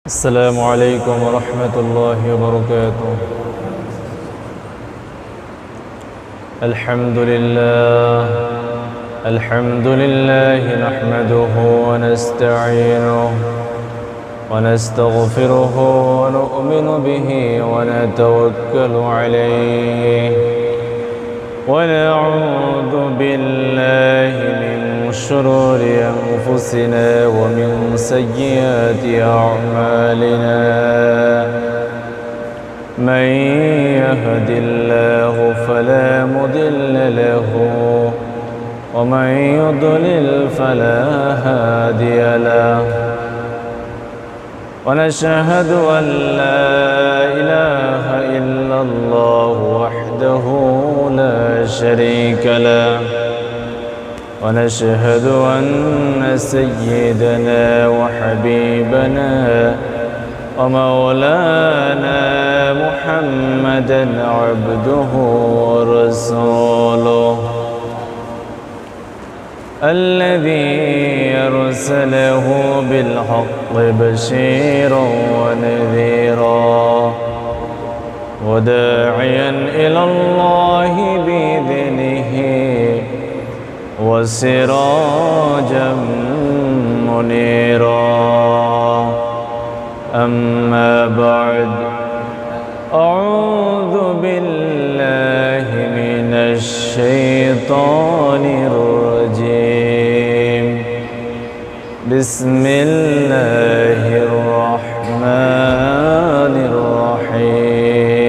السلام عليكم ورحمة الله وبركاته. الحمد لله نحمده ونستعينه ونستغفره ونؤمن به ونتوكل عليه ونعوذ بالله من شرور أنفسنا ومن سيئات أعمالنا. من يهد الله فلا مضل له ومن يضلل فلا هادي له. ونشهد أن لا إله إلا الله وحده لا شريك له. ونشهد أن سيدنا وحبيبنا ومولانا محمدا عبده ورسوله الذي أرسله بالحق بشيرا ونذيرا وداعيا إلى الله بإذنه وسراجا منيرا. أما بعد، أعوذ بالله من الشيطان الرجيم. بسم الله الرحمن الرحيم.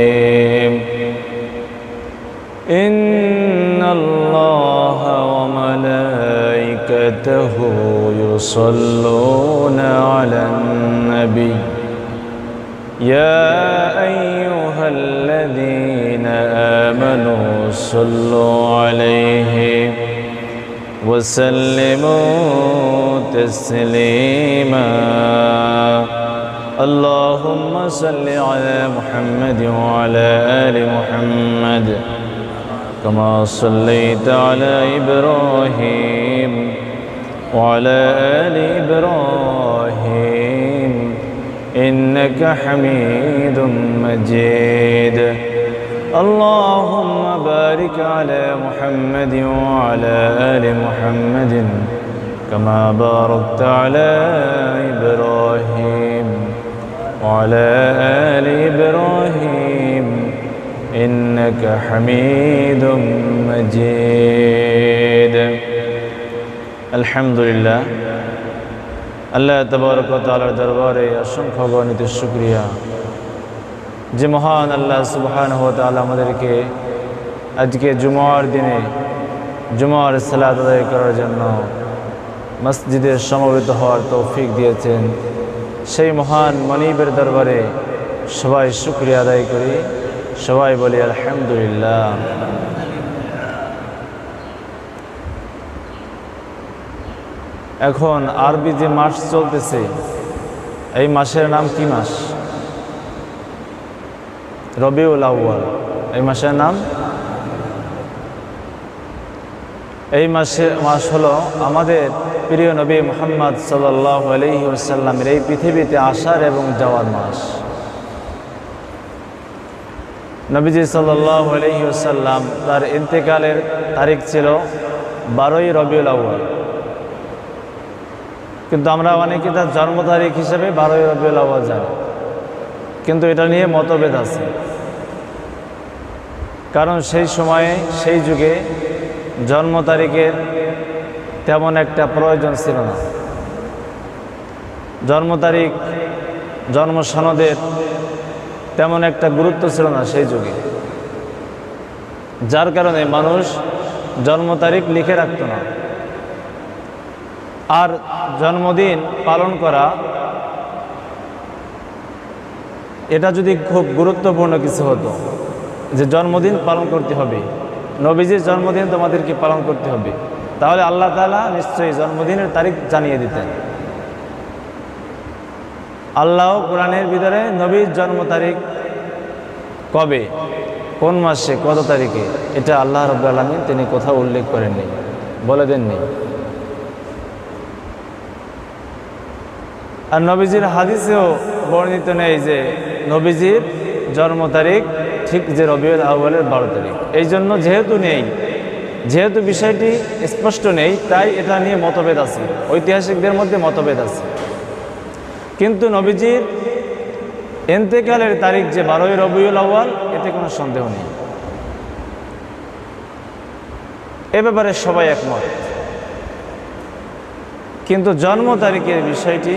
إن الله وملائكته يصلون على النبي يا أيها الذين آمنوا صلوا عليه وسلموا تسليما. اللهم صل على محمد وعلى آل محمد كما صليت على إبراهيم وعلى آل إبراهيم إنك حميد مجيد. اللهم بارك على محمد وعلى آل محمد كما باركت على إبراهيم وعلى آل إبراهيم إنك حميد مجيد. الحمد لله। আল্লাহ তাবারক ওয়া তাআলার দরবারে অসংখ্য গণিত শুকরিয়া যে মহান আল্লাহ সুবহানাহু ওয়া তাআলা আমাদেরকে আজকে জুমার দিনে জুমার সালাত আদায় করার জন্য মসজিদে সমবেত হওয়ার তৌফিক দিয়েছেন। সেই মহান মালিকের দরবারে সবাই শুকরিয়া আদায় করি, সবাই বলি আলহামদুলিল্লাহ। এখন আরবি যে মাস চলতেছে, এই মাসের নাম কি মাস? রবিউল আউয়াল। এই মাসের নাম, এই মাস হলো আমাদের প্রিয় নবী মুহাম্মদ সাল্লাল্লাহু আলাইহি ওয়াসাল্লামের এই পৃথিবীতে আসার এবং যাওয়ার মাস। নবীজি সাল্লাল্লাহু আলাইহি ওয়াসাল্লাম তার ইন্তেকালের তারিখ ছিল 12ই রবিউল আউয়াল, কিন্তু আমরা অনেকে তার জন্ম তারিখ হিসেবে 12ই রবিউল আউয়াল জানি, কিন্তু এটা নিয়ে মতভেদ আছে। কারণ সেই সময়ে সেই যুগে জন্ম তারিখের তেমন একটা প্রয়োজন ছিল না। জন্ম তারিখ, জন্ম সনদের তেমন একটা গুরুত্ব ছিল না সেই যুগে, যার কারণে মানুষ জন্ম তারিখ লিখে রাখত না। আর জন্মদিন পালন করা এটা যদি খুব গুরুত্বপূর্ণ কিছু হতো, যে জন্মদিন পালন করতে হবে, নবীজির জন্মদিন তোমাদেরকে পালন করতে হবে, তাহলে আল্লাহ তাআলা নিশ্চয়ই জন্মদিনের তারিখ জানিয়ে দিতেন। আল্লাহ কোরআনের ভিতরে নবীর জন্ম তারিখ কবে, কোন মাসে, কত তারিখে, এটা আল্লাহ রাব্বুল আলামিন তিনি কোথাও উল্লেখ করেননি, বলে দেননি। আর নবীজির হাদিসেও বর্ণিত নেই যে নবীজির জন্ম তারিখ ঠিক যে রবিউল আউয়ালের 12 তারিখ। এই জন্য যেহেতু বিষয়টি স্পষ্ট নেই, তাই এটা নিয়ে মতভেদ আছে, ঐতিহাসিকদের মধ্যে মতভেদ আছে। কিন্তু নবীজির ইন্তেকালের তারিখ যে 12 রবিউল আউয়াল, এতে কোনো সন্দেহ নেই। এ ব্যাপারে সবাই একমত। কিন্তু জন্ম তারিখের বিষয়টি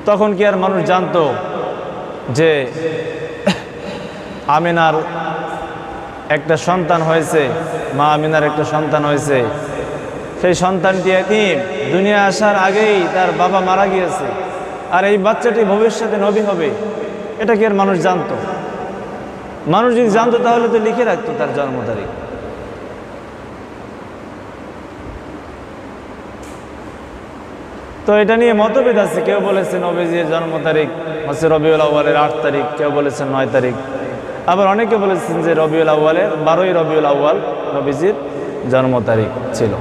তখন কি আর মানুষ জানতো যে আমিনার একটা সন্তান হয়েছে, মা আমিনার একটা সন্তান হয়েছে, সেই সন্তানটি এতিম, দুনিয়া আসার আগেই তার বাবা মারা গিয়েছে, আর এই বাচ্চাটি ভবিষ্যতে নবী হবে, এটা কি আর মানুষ জানতো? মানুষ যদি জানতো তাহলে তো লিখে রাখতো তার জন্ম তারিখ। তো এটা নিয়ে মতভেদ আছে। কেউ বলেছে নবীজির জন্ম তারিখ হচ্ছে রবিউল আউয়ালের 8 তারিখ, কেউ বলেছেন 9 তারিখ, আবার অনেকে বলেছেন যে রবিউল আউয়ালের 12 রবিউল আউয়াল নবীজির জন্ম তারিখ ছিল,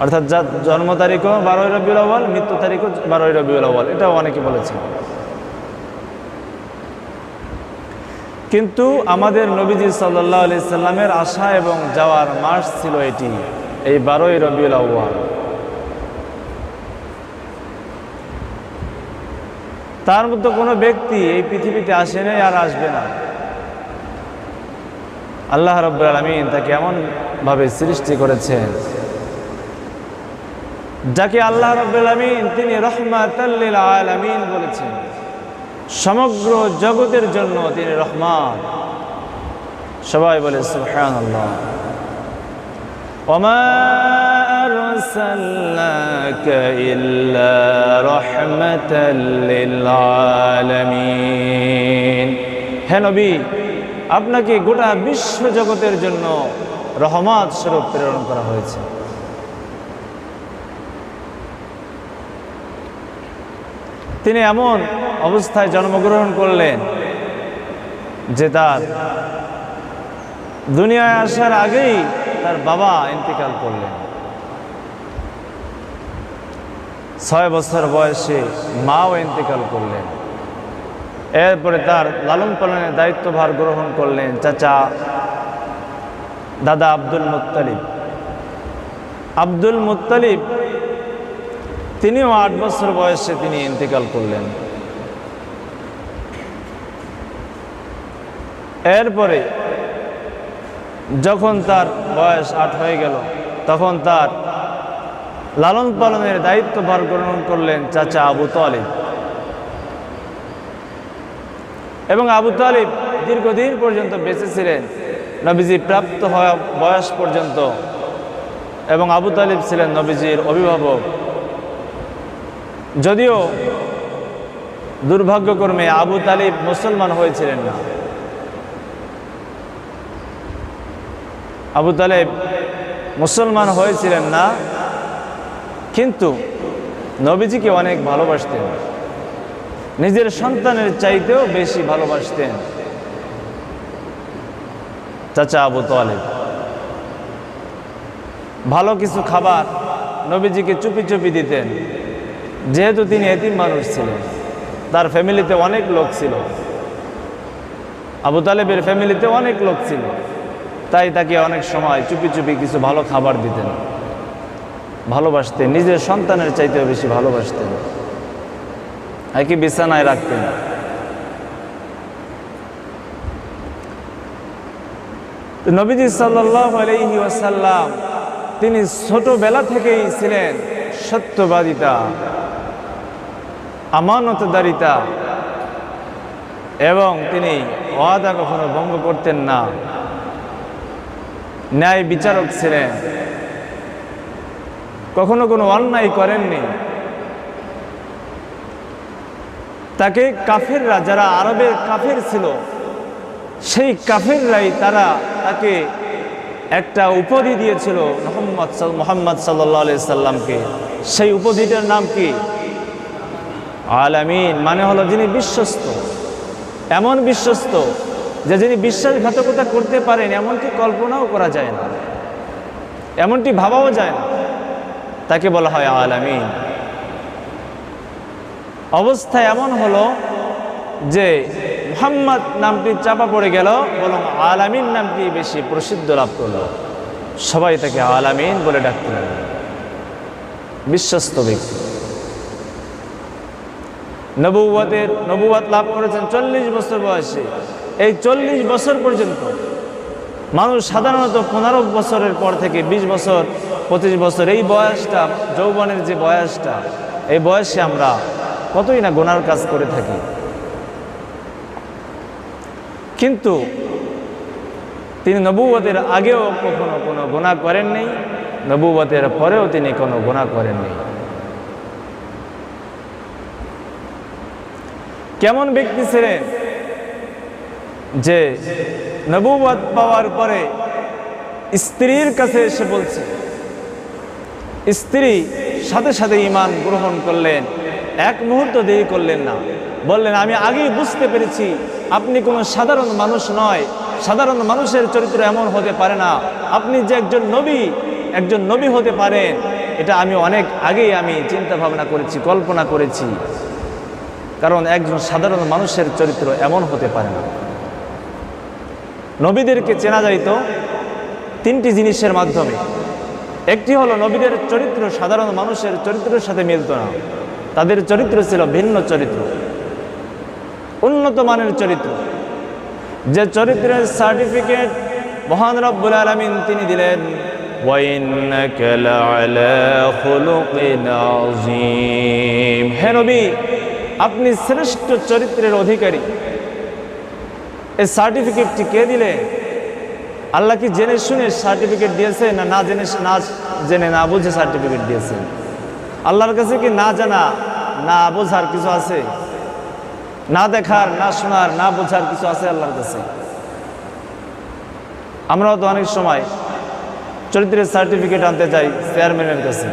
অর্থাৎ জন্ম তারিখও 12 রবিউল আউয়াল, মৃত্যু তারিখও 12 রবিউল আউয়াল, এটাও অনেকে বলেছেন। কিন্তু আমাদের নবীজি সাল্লাল্লাহু আলাইহি সাল্লামের আসা এবং যাওয়ার মাস ছিল এটি, এই 12 রবিউল আউয়াল। তার মতো কোনো ব্যক্তি এই পৃথিবীতে আসে নাই আর আসবে না। আল্লাহ রাব্বুল আলামিন তাকে এমনভাবে সৃষ্টি করেছেন, যাকে আল্লাহ রাব্বুল আলামিন তিনি রহমাতাল লিল আলামিন বলেছেন। সমগ্র জগতের জন্য তিনি রহমান। সবাই বলে সুবহানাল্লাহ। ওমা আরসালনাকা ইল্লা রাহমাতাল লিল আলামিন। হে নবী, আপনাকে গোটা বিশ্ব জগতের জন্য রহমত স্বরূপ প্রেরণ করা হয়েছে। তিনি এমন অবস্থায় জন্মগ্রহণ করলেন যে তার দুনিয়ায় আসার আগেই তার বাবা ইন্তেকাল করলেন। 6 বছর বয়সে মাও ইন্তেকাল করলেন। এরপরে তার লালন পালনের দায়িত্বভার গ্রহণ করলেন চাচা দাদা আব্দুল মুত্তালিব। আব্দুল মুত্তালিব তিনিও 8 বছর বয়সে তিনি ইন্তেকাল করলেন। এরপরে যখন তার বয়স 8 হয়ে গেল, তখন তার লালন পালনের দায়িত্বভার গ্রহণ করলেন চাচা আবু তালিব। এবং আবু তালিব দীর্ঘদিন পর্যন্ত বেঁচে ছিলেন, নবীজি প্রাপ্ত হওয়া বয়স পর্যন্ত। এবং আবু তালিব ছিলেন নবীজির অভিভাবক। যদিও দুর্ভাগ্যক্রমে আবু তালিব মুসলমান হয়েছিলেন না। আবু তালিব মুসলমান হয়েছিলেন না, কিন্তু নবীজিকে অনেক ভালোবাসতেন, নিজের সন্তানের চাইতেও বেশি ভালোবাসতেন চাচা আবু তালিব। ভালো কিছু খাবার নবীজিকে চুপি চুপি দিতেন, যেহেতু তিনি এতিম মানুষ ছিলেন। তার ফ্যামিলিতে অনেক লোক ছিল, আবু তালেবের ফ্যামিলিতে অনেক লোক ছিল, তাই তাকে অনেক সময় চুপি চুপি কিছু ভালো খাবার দিতেন। ভালোবাসতেন, নিজের সন্তানের চাইতেও বেশি ভালোবাসতেন। একে বিছানায় রাখতেন। নবীজি সাল্লাল্লাহু আলাইহি ওয়াসাল্লাম তিনি ছোটবেলা থেকেই ছিলেন সত্যবাদিতা, আমানতদারিতা, এবং তিনি ওয়াদা কখনো ভঙ্গ করতেন না। ন্যায় বিচারক ছিলেন, কখনো কোনো অন্যায় করেননি। তাকে কাফেররা, যারা আরবের কাফের ছিল, সেই কাফেররাই তাকে একটা উপাধি দিয়েছিল মুহাম্মদ সাল্লাল্লাহু আলাইহি সাল্লামকে। সেই উপাধিটার নাম কি? আলামিন, মানে হলো যিনি বিশ্বস্ত। এমন বিশ্বস্ত যে যিনি বিশ্বাসঘাতকতা করতে পারেন এমনটি কল্পনাও করা যায় না, এমনটি ভাবাও যায় না। তাকে বলা হয় আলামিন। অবস্থা এমন হলো যে মুহাম্মদ নামটি চাপা পড়ে গেল, বরং আলামিন নামটি বেশি প্রসিদ্ধ লাভ করল। সবাই তাকে আলামিন বলে ডাকতে লাগলো। বিশ্বস্ত ব্যক্তি, নবুয়ত লাভ করেছেন 40 বছর বয়সে। এই 40 বছর পর্যন্ত মানুষ সাধারণত 15 বছরের পর থেকে 20 বছর 25 বছর, এই বয়সটা যৌবনের যে বয়সটা, এই বয়সে আমরা কতই না গুনার কাজ করে থাকি। কিন্তু তিনি নবুয়তের আগেও কখনো কোনো গুনাহ করেননি, নবুয়তের পরেও তিনি কোনো গুনাহ করেননি। কেমন ব্যক্তি ছিলেন যে নবুয়ত পাওয়ার পরে স্ত্রীর কাছে এসে বলছে, স্ত্রী সাথে সাথে ঈমান গ্রহণ করলেন, এক মুহূর্ত দেরি করলেন না। বললেন, আমি আগেই বুঝতে পেরেছি আপনি কোনো সাধারণ মানুষ নয়, সাধারণ মানুষের চরিত্র এমন হতে পারে না, আপনি যে একজন নবী হতে পারেন, এটা আমি অনেক আগেই চিন্তা ভাবনা করেছি, কল্পনা করেছি। কারণ একজন সাধারণ মানুষের চরিত্র এমন হতে পারে না। নবীদেরকে চেনা যাইত 3টি জিনিসের মাধ্যমে। একটি হলো, নবীদের চরিত্র সাধারণ মানুষের চরিত্রের সাথে মিলত না, তাদের চরিত্র ছিল ভিন্ন চরিত্র, উন্নত মানের চরিত্র। যে চরিত্রের সার্টিফিকেট মহান রব্বুল আলামিন তিনি দিলেন, ওয়াইন্নাকা লাআলা খুলুকিন আযীম, হে নবী আপনি শ্রেষ্ঠ চরিত্রের অধিকারী। এই সার্টিফিকেটটি কে দিলেন? আল্লাহ কি জেনে শুনে সার্টিফিকেট দিয়েছে, না জেনে না বুঝে সার্টিফিকেট দিয়েছেন? আল্লাহর কাছে কি না জানা না বোঝার কিছু আছে? না দেখার না শোনার না বোঝার কিছু আছে আল্লাহর কাছে? আমরাও তো অনেক সময় চরিত্রের সার্টিফিকেট আনতে যাই চেয়ারম্যানের কাছে,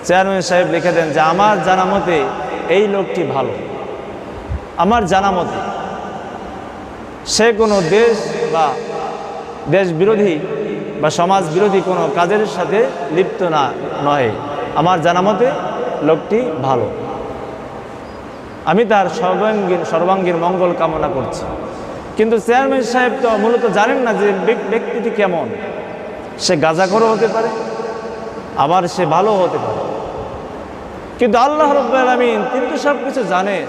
চেয়ারম্যান সাহেব লিখে দেন যে আমার জানা মতে এই লোকটি ভালো, আমার জানা মতে সে কোনো দেশ বা দেশ বিরোধী বা সমাজ বিরোধী কোনো কাজের সাথে লিপ্ত নয়, আমার জানা মতে লোকটি ভালো, আমি তার সর্বাঙ্গীন মঙ্গল কামনা করছি। কিন্তু চেয়ারম্যান সাহেব তো মূলত জানেন না যে ব্যক্তিটি কেমন। সে গাঁজাখোরও হতে পারে, আবার সে ভালো হতে পারে। কিন্তু আল্লাহ রাব্বুল আলামিন তিনি তো সব কিছু জানেন।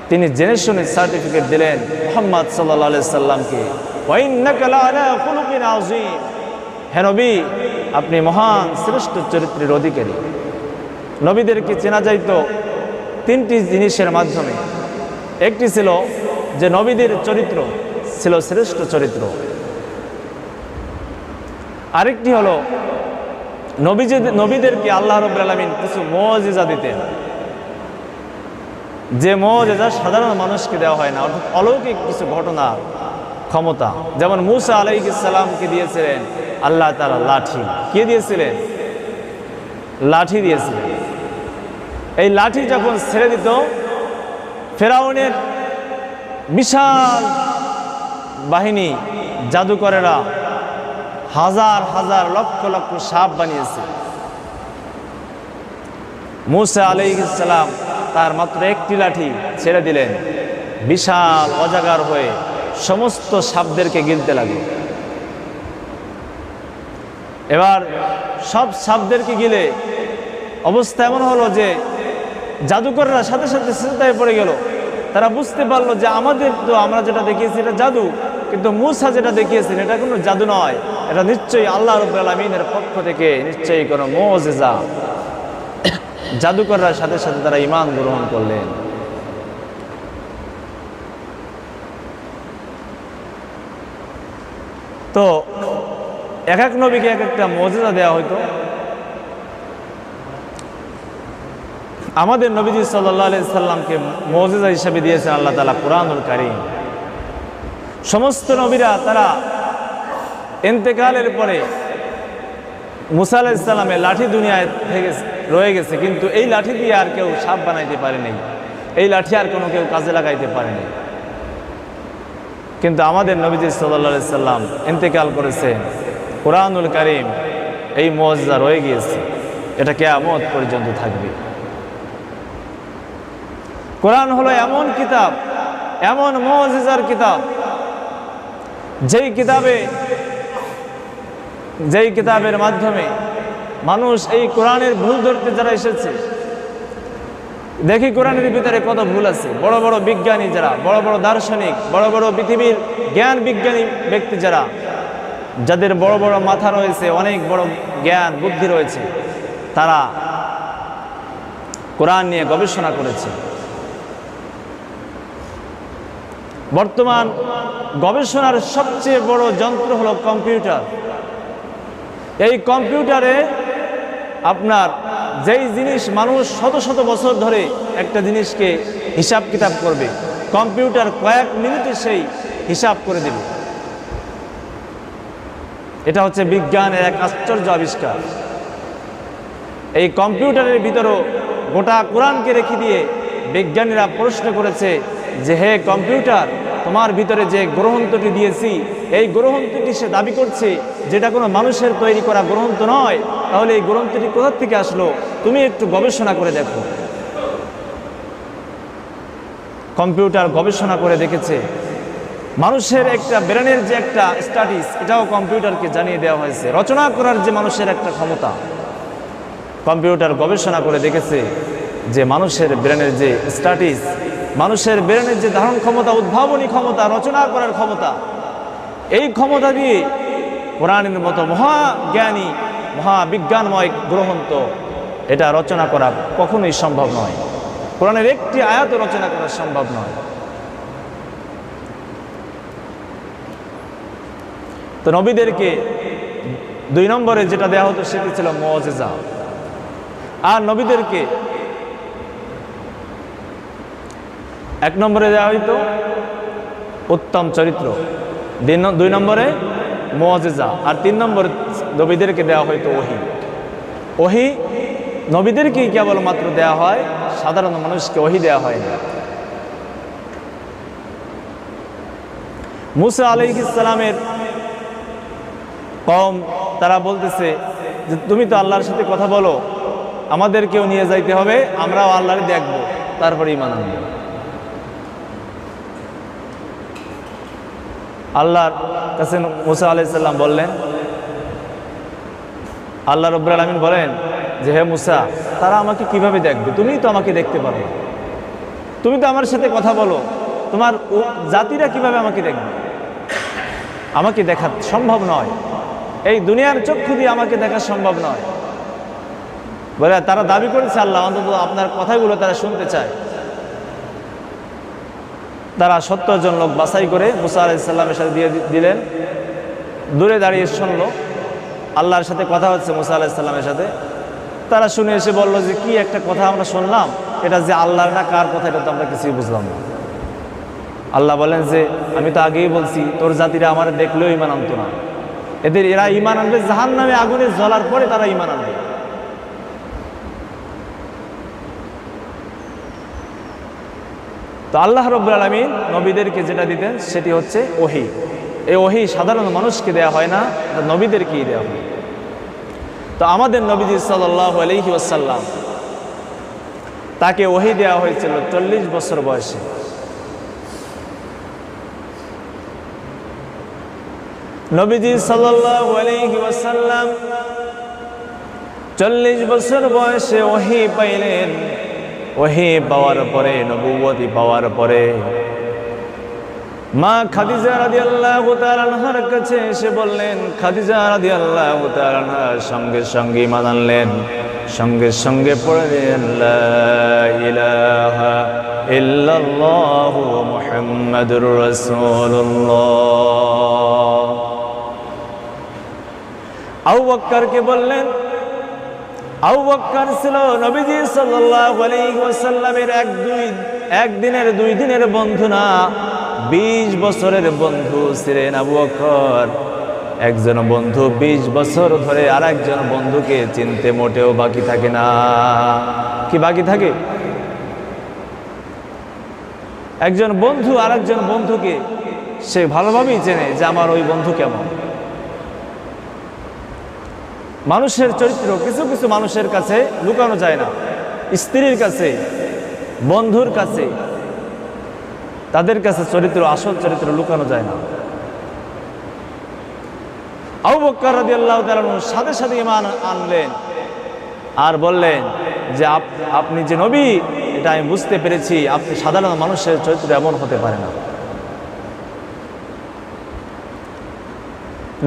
তিনি জেনে শুনে সার্টিফিকেট দিলেন মুহাম্মদ সাল্লাল্লাহু আলাইহি সাল্লামকে, ওয়া ইন্নাকা লাআলা খুলুকিন আযীম, হে নবী আপনি মহান শ্রেষ্ঠ চরিত্রের অধিকারী। নবীদেরকে চেনা যাইত 3টি জিনিসের মাধ্যমে। একটি ছিল যে নবীদের চরিত্র ছিল শ্রেষ্ঠ চরিত্র, আরেকটি হলো নবীদেরকে আল্লাহ রাব্বুল আলামিন কিছু মুজিজা দিতেন, যে মুজিজা সাধারণ মানুষকে দেওয়া হয় না, অর্থাৎ অলৌকিক কিছু ঘটনা ক্ষমতা। যেমন মূসা আলাইহিস সালামকে দিয়েছিলেন আল্লাহ তাআলা লাঠি। কে দিয়েছিলেন? লাঠি দিয়েছিলেন। এই লাঠি যখন ছেড়ে দিত, ফেরাউনের বিশাল বাহিনী জাদুকরেরা হাজার হাজার লক্ষ লক্ষ সাপ বানিয়েছে। মূসা আলাইহিস সালাম তার মাত্র একটি লাঠি ছেড়ে দিলেন, বিশাল অজাগার হয়ে সমস্ত সাপদেরকে গিলতে লাগলো। এবার সব সাপদেরকে গিলে অবস্থা এমন হলো যে জাদুকররা সাথে সাথে সিজদায় পড়ে গেল। তারা বুঝতে পারলো যে আমরা যেটা দেখিয়েছি এটা জাদু, কিন্তু মূসা যেটা দেখিয়েছেন এটা কোনো জাদু নয়, এটা নিশ্চয়ই আল্লাহ রাব্বুল আলামিনের পক্ষ থেকে নিশ্চয়ই কোনো মুজিজা। জাদুকররা সাথে সাথে তারা ঈমান গ্রহণ করলেন। তো এক এক নবীকে এক একটা মুজিজা দেওয়া হইতো। আমাদের নবীজি সাল্লাল্লাহু আলাইহি সাল্লামকে মুজিজা হিসেবে দিয়েছেন আল্লাহ তাআলা কুরআনুল কারীম। সমস্ত নবীরা তারা ইন্তেকালের পরে মুসা আলাইহিস সালামের লাঠি দুনিয়ায় থেকে রয়ে গেছে, কিন্তু এই লাঠি দিয়ে আর কেউ সাপ বানাইতে পারেনি, এই লাঠি আর কোনো কেউ কাজে লাগাইতে পারেনি। কিন্তু আমাদের নবীজি সাল্লাল্লাহু আলাইহি সাল্লাম ইন্তেকাল করেছেন, কুরআনুল কারীম এই মুজিজা রয়ে গিয়েছে। এটা কিয়ামত পর্যন্ত থাকবে। কোরআন হলো এমন কিতাব, এমন মুজিজার কিতাব, যেই কিতাবের মাধ্যমে মানুষ এই কোরআনের ভুল ধরতে যারা এসেছে, দেখি কোরআনের ভিতরে কত ভুল আছে। বড় বড় বিজ্ঞানী যারা, বড় বড় দার্শনিক, বড় বড় পৃথিবীর জ্ঞান বিজ্ঞানী ব্যক্তি যারা, যাদের বড় বড় মাথা রয়েছে, অনেক বড় জ্ঞান বুদ্ধি রয়েছে, তারা কোরআন নিয়ে গবেষণা করেছে। বর্তমান গবেষণার সবচেয়ে বড় যন্ত্র হলো কম্পিউটার। এই কম্পিউটারে আপনার যেই জিনিস মানুষ শত শত বছর ধরে একটা জিনিসকে হিসাব কিতাব করবে, কম্পিউটার কয়েক মিনিটে সেই হিসাব করে দেবে। এটা হচ্ছে বিজ্ঞানের এক আশ্চর্য আবিষ্কার। এই কম্পিউটারের ভিতরও গোটা কোরআনকে রেখে দিয়ে বিজ্ঞানীরা প্রশ্ন করেছে যে, হে কম্পিউটার, তোমার ভিতরে যে গ্রন্থটি দিয়েছি, এই গ্রন্থটি সে দাবি করছে যেটা কোনো মানুষের তৈরি করা গ্রন্থ নয়, তাহলে এই গ্রন্থটি কোথা থেকে আসলো? তুমি একটু গবেষণা করে দেখো। কম্পিউটার গবেষণা করে দেখেছে মানুষের একটা ব্রেনের যে একটা স্ট্যাটাস, এটাও কম্পিউটারকে জানিয়ে দেওয়া হয়েছে। রচনা করার যে মানুষের একটা ক্ষমতা, কম্পিউটার গবেষণা করে দেখেছে যে মানুষের ব্রেনের যে স্ট্যাটাস, মানুষের ব্রেনের যে ধারণ ক্ষমতা, উদ্ভাবনী ক্ষমতা, রচনা করার ক্ষমতা, এই ক্ষমতা দিয়ে কোরআনের মতো মহাজ্ঞানী মহাবিজ্ঞানময় গ্রন্থ এটা রচনা করা কখনোই সম্ভব নয়। কোরআনের একটি আয়াত রচনা করা সম্ভব নয়। তো নবীদেরকে 2 নম্বরে যেটা দেওয়া হতো সেটি ছিল মুজিজা, আর নবীদেরকে 1 নম্বরে দেওয়া হইতো উত্তম চরিত্র, 2 নম্বরে মুজিজা, আর 3 নম্বরে নবীদেরকে দেওয়া হইতো ওহী। ওহী নবীদেরকেই কেবলমাত্র দেওয়া হয়, সাধারণ মানুষকে ওহী দেওয়া হয় না। মুসা আলাইহিস সালামের কওম তারা বলতেছে যে, তুমি তো আল্লাহর সাথে কথা বলো, আমাদেরকেও নিয়ে যাইতে হবে, আমরাও আল্লাহরে দেখব, তারপরে ঈমান আনব। আল্লাহর কাছে মুসা আলাইহিস সালাম বললেন, আল্লাহ রাব্বুল আলামিন বলেন যে, হে মুসা, তারা আমাকে কিভাবে দেখবে? তুমিই তো আমাকে দেখতে পারো, তুমি তো আমার সাথে কথা বলো, তোমার জাতিরা কিভাবে আমাকে দেখবে? আমাকে দেখা সম্ভব নয়, এই দুনিয়ার চক্ষু দিয়ে আমাকে দেখা সম্ভব নয়। বলে তারা দাবি করেছে আল্লাহ অন্তত আপনার কথাগুলো তারা শুনতে চায়। তারা 70 জন লোক বাছাই করে মুসা আলাইহিস সালামের সাথে দিয়ে দিলেন, দূরে দাঁড়িয়ে শুনলো আল্লাহর সাথে কথা হচ্ছে মুসা আলাইহিস সালামের সাথে। তারা শুনে এসে বলল যে, কি একটা কথা আমরা শুনলাম, এটা যে আল্লাহর না কার কথা, এটা তো আমরা কিছুই বুঝলাম না। আল্লাহ বলেন যে, আমি তো আগেই বলছি তোর জাতিরা আমার দেখলেও ঈমান আনতো না, এরা ঈমান আনবে জাহান্নামে আগুনে জ্বলার পরে তারা ঈমান আনবে। তো আল্লাহ রাব্বুল আলামিন নবীদেরকে যেটা দিতেন সেটি হচ্ছে ওহী। এই ওহী সাধারণ মানুষকে দেয়া হয় না, এটা নবীদেরকেই দেওয়া হয়। তো আমাদের নবীজি সাল্লাল্লাহু আলাইহি ওয়াসাল্লাম, তাকে ওহী দেওয়া হয়েছিল 40 বছর বয়সে। নবীজি সাল্লাল্লাহু আলাইহি ওয়াসাল্লাম 40 বছর বয়সে ওহী পাইলেন। ওহী পাওয়ার পরে, নবুয়তি পাওয়ার পরে মা খাদিজা রাদিয়াল্লাহু তাআলা আনহার কাছে এসে বললেন, খাদিজা রাদিয়াল্লাহু তাআলা আনহার সঙ্গে সঙ্গে ঈমান আনলেন, সঙ্গে সঙ্গে পড়লেন লা ইলাহা ইল্লাল্লাহু মুহাম্মাদুর রাসূলুল্লাহ। আবু বকরকে বললেন, আবু বকর ছিল নবীজি সাল্লাল্লাহু আলাইহি ওয়াসাল্লামের একদিনের 2 দিনের বন্ধু না, 20 বছরের বন্ধু ছিলেন আবু বকর। একজন বন্ধু 20 বছর ধরে আরেকজন বন্ধুকে চিনতে মোটেও বাকি থাকে না। কি বাকি থাকে? একজন বন্ধু আরেকজন বন্ধুকে সে ভালোভাবেই চেনে যে আমার ওই বন্ধু কেমন। মানুষের চরিত্র কিছু কিছু মানুষের কাছে লুকানো যায় না, স্ত্রীর কাছে, বন্ধুর কাছে, তাদের কাছে চরিত্র, আসল চরিত্র লুকানো যায় না। আবু বকর রাদিয়াল্লাহু তাআলা সাথে সাথে ঈমান আনলেন আর বললেন যে আপনি যে নবী এটা আমি বুঝতে পেরেছি, আপনি সাধারণ মানুষের চরিত্র এমন হতে পারে না।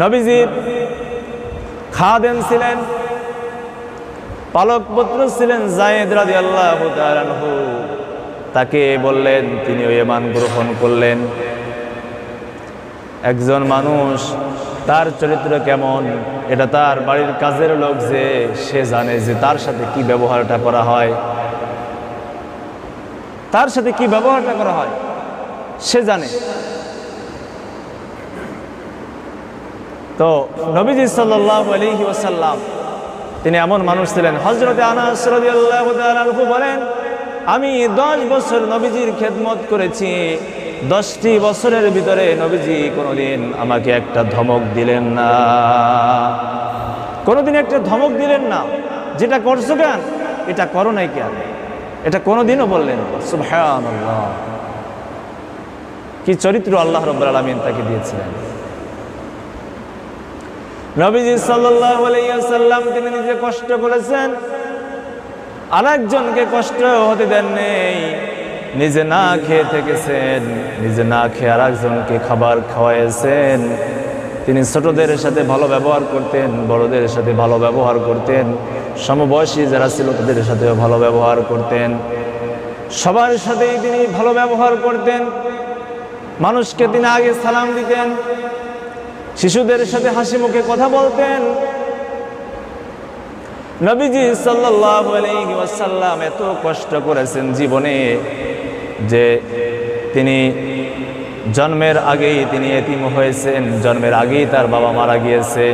নবীজির খাদেম ছিলেন, পালক পুত্র ছিলেন যায়েদ রাদিয়াল্লাহু তাআলা আনহু, তাকে বললেন, তিনিও ঈমান গ্রহণ করলেন। একজন মানুষ তার চরিত্র কেমন এটা তার বাড়ির কাজের লোক যে সে জানে, যে তার সাথে কি ব্যবহারটা করা হয়, তার সাথে কি ব্যবহারটা করা হয় সে জানে। তো নবীজি সাল্লাল্লাহু আলাইহি ওয়াসাল্লাম তিনি এমন মানুষ ছিলেন। হযরত আনাস রাদিয়াল্লাহু তাআলা আনহু বলেন, আমি 10 বছর নবীজির খেদমত করেছি, 10টি বছরের ভিতরে নবীজি কোনোদিন আমাকে একটা ধমক দিলেন না, কোনোদিন একটা ধমক দিলেন না, যেটা করছো কেন, এটা করো নাই কেন, এটা কোনোদিনও বললেন। সুবহানাল্লাহ, কি চরিত্র আল্লাহ রাব্বুল আলামিন তাকে দিয়েছিলেন। নবীজি সাল্লাল্লাহু আলাইহি ওয়াসাল্লাম তিনি নিজে কষ্ট করেছেন, আরেকজনকে কষ্ট হতে দেন নেই। নিজে না খেয়ে থেকেছেন, নিজে না খেয়ে আরেকজনকে খাবার খাওয়াইছেন। তিনি ছোটদের সাথে ভালো ব্যবহার করতেন, বড়দের সাথে ভালো ব্যবহার করতেন, সমবয়সী যারা ছিল তাদের সাথেও ভালো ব্যবহার করতেন, সবার সাথেই তিনি ভালো ব্যবহার করতেন। মানুষকে তিনি আগে সালাম দিতেন, শিশুদের সাথে হাসি মুখে কথা বলতেন। নবীজি সাল্লাল্লাহু আলাইহি ওয়াসাল্লাম এত কষ্ট করেছেন জীবনে যে তিনি জন্মের আগেই তিনি এতিম হয়েছেন, জন্মের আগেই তার বাবা মারা গিয়েছে।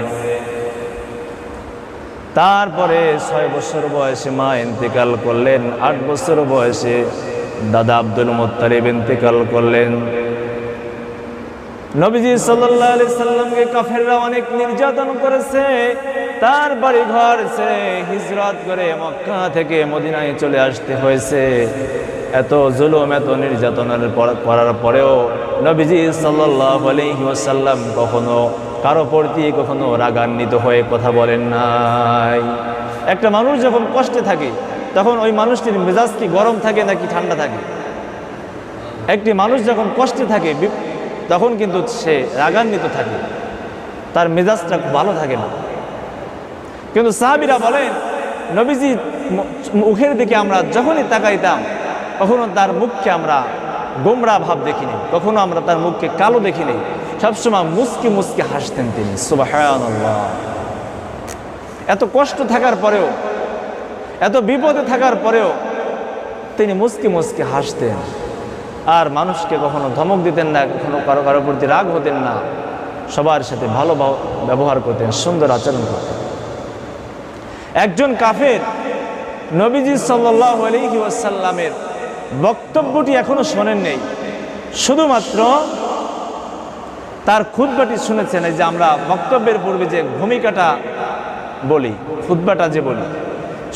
তারপরে 6 বছর বয়সে মা ইন্তেকাল করলেন, 8 বছর বয়সে দাদা আব্দুল মুত্তালিব ইন্তেকাল করলেন। নবীজি সাল্লাল্লাহু আলাইহি সাল্লামকে কাফেররা অনেক নির্যাতন করেছে, তার বাড়ি ঘর ছেড়ে হিজরত করে মক্কা থেকে মদিনায় চলে আসতে হয়েছে। এত জুলুম, এত নির্যাতনের করার পরেও নবীজি সাল্লাল্লাহু আলাইহি ওয়াসাল্লাম কখনো কারো প্রতি কখনো রাগান্বিত হয়ে কথা বলেন নাই। একটা মানুষ যখন কষ্টে থাকে তখন ওই মানুষটির মেজাজ কি গরম থাকে নাকি ঠান্ডা থাকে? একটি মানুষ যখন কষ্টে থাকে তখন কিন্তু সে রাগান্বিত থাকে, তার মেজাজটা ভালো থাকে না। কিন্তু সাহাবীরা বলেন, নবীজি মুখের দিকে আমরা যখনই তাকাইতাম কখনো তার মুখকে আমরা গোমরা ভাব দেখিনি, কখনো আমরা তার মুখকে কালো দেখিনি, সবসময় মুচকি মুচকি হাসতেন তিনি। সুবহানাল্লাহ, এত কষ্ট থাকার পরেও, এত বিপদে থাকার পরেও তিনি মুচকি মুচকি হাসতেন। আর মানুষকে কখনো ধমক দিতেন না, কখনো কারো কারোর প্রতি রাগ হতেন না, সবার সাথে ভালো ব্যবহার করতেন, সুন্দর আচরণ করতেন। একজন কাফের নবীজি সাল্লাল্লাহু আলাইহি ওয়াসাল্লামের বক্তব্যটি এখনো শোনেন নেই, শুধুমাত্র তার খুতবাটি শুনেছেন। এই যে আমরা বক্তব্যের পূর্বে যে ভূমিকাটা বলি, খুতবাটা যে বলি,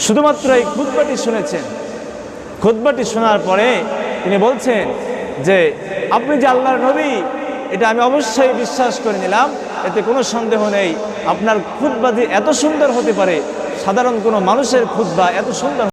শুধুমাত্র এই খুতবাটি শুনেছেন। খুতবাটি শোনার পরে তিনি বলছেন যে আপনি যে আল্লাহর নবী এটা আমি অবশ্যই বিশ্বাস করে নিলাম, এতে কোনো সন্দেহ নেই। আপনার খুতবা যে এত সুন্দর হতে পারে, সাধারণ কোনো মানুষের খুতবা এত সুন্দর